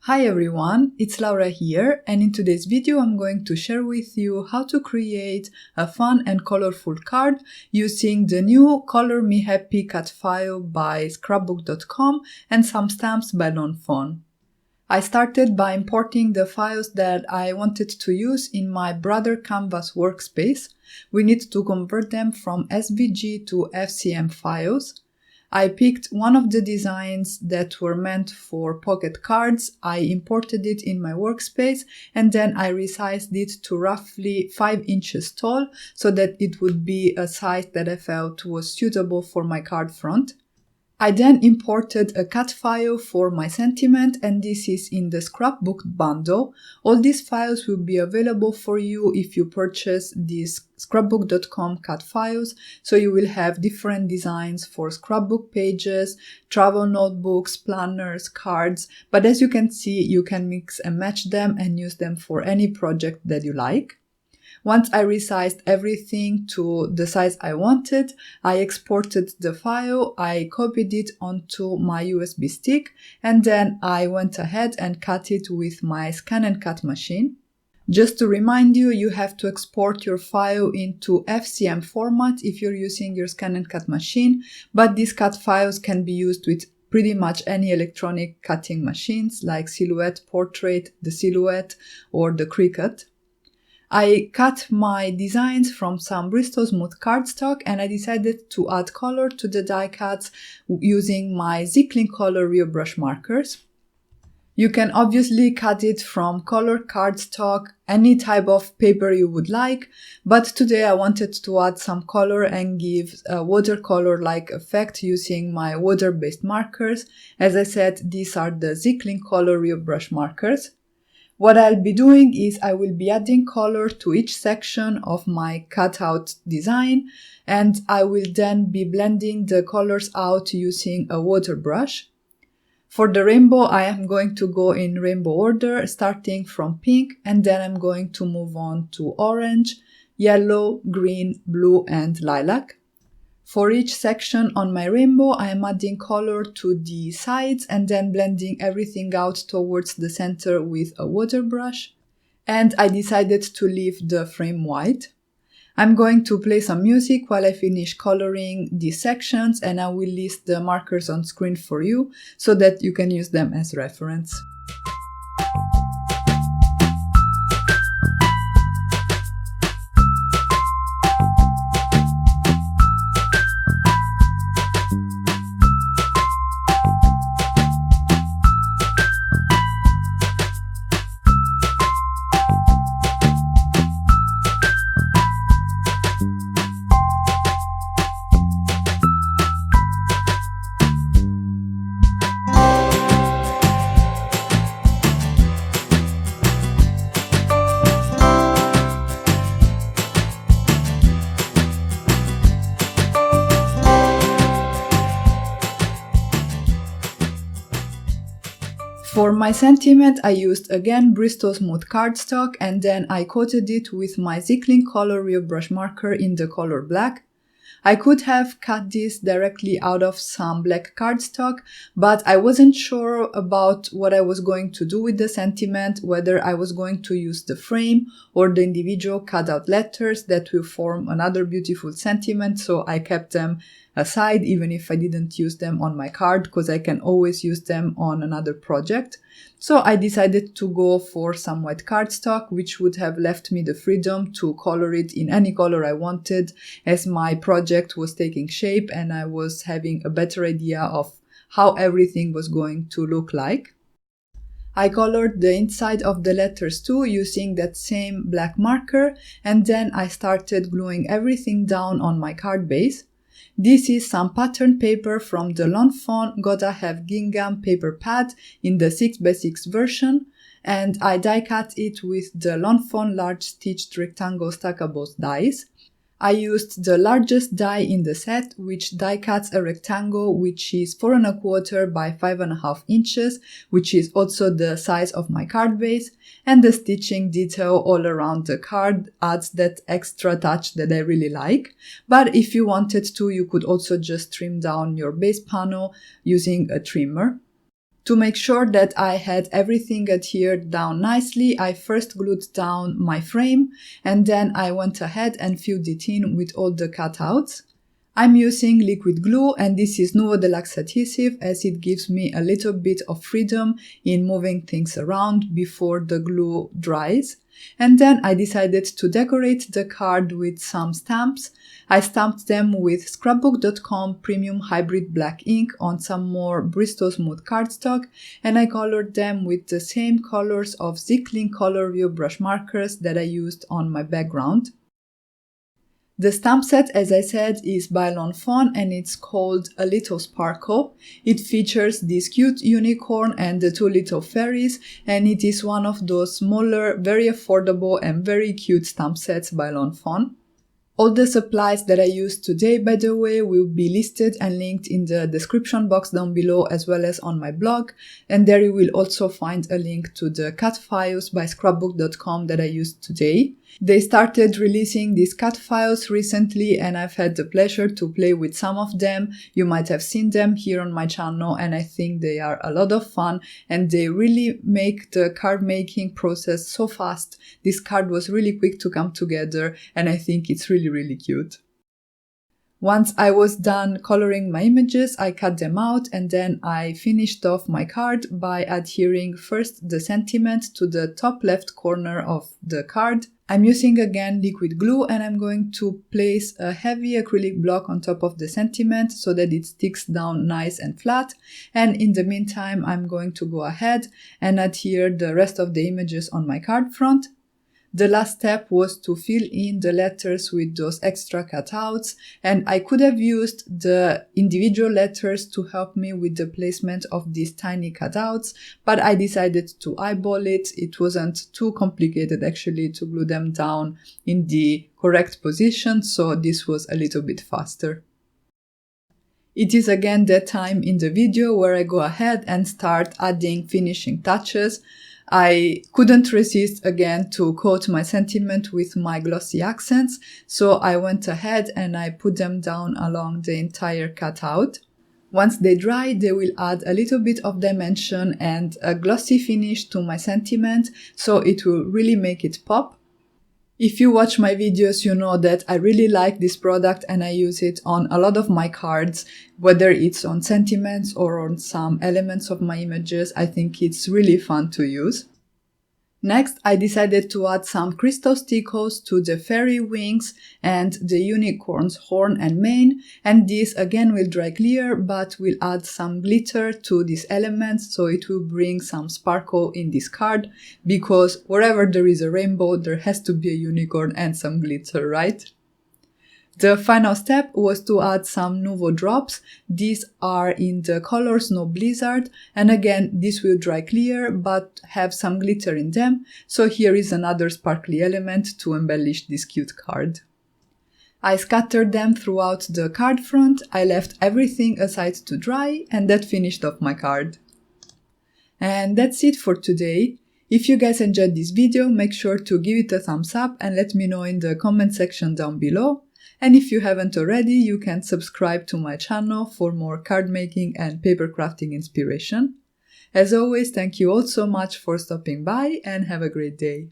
Hi everyone, it's Laura here, and in today's video I'm going to share with you how to create a fun and colorful card using the new Color Me Happy cut file by Scrapbookcom and some stamps by Lawn Fawn. I started by importing the files that I wanted to use in my Brother Canvas workspace. We need to convert them from SVG to FCM files. I picked one of the designs that were meant for pocket cards, I imported it in my workspace, and then I resized it to roughly 5 inches tall so that it would be a size that I felt was suitable for my card front. I then imported a cut file for my sentiment, and this is in the scrapbook bundle. All these files will be available for you if you purchase these Scrapbookcom cut files, so you will have different designs for scrapbook pages, travel notebooks, planners, cards, but as you can see, you can mix and match them and use them for any project that you like. Once I resized everything to the size I wanted, I exported the file, I copied it onto my USB stick, and then I went ahead and cut it with my scan and cut machine. Just to remind you, you have to export your file into FCM format if you're using your scan and cut machine, but these cut files can be used with pretty much any electronic cutting machines like Silhouette, Portrait, the Silhouette, or the Cricut. I cut my designs from some Bristol Smooth cardstock and I decided to add color to the die cuts using my Zicklin Color Real Brush markers. You can obviously cut it from colored cardstock, any type of paper you would like, but today I wanted to add some color and give a watercolor-like effect using my water-based markers. As I said, these are the Zicklin Color Real Brush markers. What I'll be doing is I will be adding color to each section of my cutout design, and I will then be blending the colors out using a water brush. For the rainbow, I am going to go in rainbow order, starting from pink, and then I'm going to move on to orange, yellow, green, blue, and lilac. For each section on my rainbow, I am adding color to the sides and then blending everything out towards the center with a water brush. And I decided to leave the frame white. I'm going to play some music while I finish coloring these sections, and I will list the markers on screen for you so that you can use them as reference. For my sentiment, I used again Bristol Smooth cardstock, and then I coated it with my Zicklin Color Real Brush marker in the color black. I could have cut this directly out of some black cardstock, but I wasn't sure about what I was going to do with the sentiment, whether I was going to use the frame or the individual cut out letters that will form another beautiful sentiment, so I kept them aside even if I didn't use them on my card, because I can always use them on another project. So I decided to go for some white cardstock, which would have left me the freedom to color it in any color I wanted, as my project was taking shape and I was having a better idea of how everything was going to look like. I colored the inside of the letters too using that same black marker, and then I started gluing everything down on my card base. This is some pattern paper from the Lawn Fawn Gotta Have Gingham paper pad in the 6x6 version, and I die cut it with the Lawn Fawn large stitched rectangle stackable dies. I used the largest die in the set, which die cuts a rectangle which is 4 1/4 by 5.5 inches, which is also the size of my card base, and the stitching detail all around the card adds that extra touch that I really like. But if you wanted to, you could also just trim down your base panel using a trimmer. To make sure that I had everything adhered down nicely, I first glued down my frame and then I went ahead and filled it in with all the cutouts. I'm using liquid glue and this is Nuvo Deluxe adhesive as it gives me a little bit of freedom in moving things around before the glue dries. And then I decided to decorate the card with some stamps. I stamped them with Scrapbookcom Premium Hybrid Black ink on some more Bristol Smooth cardstock, and I colored them with the same colors of Zicklin Color View brush markers that I used on my background. The stamp set, as I said, is by Lawn Fawn and it's called A Little Sparkle. It features this cute unicorn and the two little fairies, and it is one of those smaller, very affordable and very cute stamp sets by Lawn Fawn. All the supplies that I used today, by the way, will be listed and linked in the description box down below as well as on my blog, and there you will also find a link to the cut files by Scrapbookcom that I used today. They started releasing these cut files recently and I've had the pleasure to play with some of them. You might have seen them here on my channel and I think they are a lot of fun and they really make the card making process so fast. This card was really quick to come together and I think it's really cute. Once I was done coloring my images, I cut them out and then I finished off my card by adhering first the sentiment to the top left corner of the card. I'm using again liquid glue and I'm going to place a heavy acrylic block on top of the sentiment so that it sticks down nice and flat. And in the meantime, I'm going to go ahead and adhere the rest of the images on my card front. The last step was to fill in the letters with those extra cutouts, and I could have used the individual letters to help me with the placement of these tiny cutouts, but I decided to eyeball it. It wasn't too complicated actually to glue them down in the correct position, so this was a little bit faster. It is again that time in the video where I go ahead and start adding finishing touches. I couldn't resist again to coat my sentiment with my glossy accents, so I went ahead and I put them down along the entire cutout. Once they dry, they will add a little bit of dimension and a glossy finish to my sentiment, so it will really make it pop. If you watch my videos, you know that I really like this product and I use it on a lot of my cards, whether it's on sentiments or on some elements of my images. I think it's really fun to use. Next, I decided to add some crystal stickles to the fairy wings and the unicorn's horn and mane, and this again will dry clear but will add some glitter to these elements, so it will bring some sparkle in this card, because wherever there is a rainbow there has to be a unicorn and some glitter, right? The final step was to add some Nuvo drops. These are in the color Snow Blizzard, and again this will dry clear but have some glitter in them, so here is another sparkly element to embellish this cute card. I scattered them throughout the card front, I left everything aside to dry, and that finished off my card. And that's it for today. If you guys enjoyed this video, make sure to give it a thumbs up and let me know in the comment section down below. And if you haven't already, you can subscribe to my channel for more card making and paper crafting inspiration. As always, thank you all so much for stopping by and have a great day.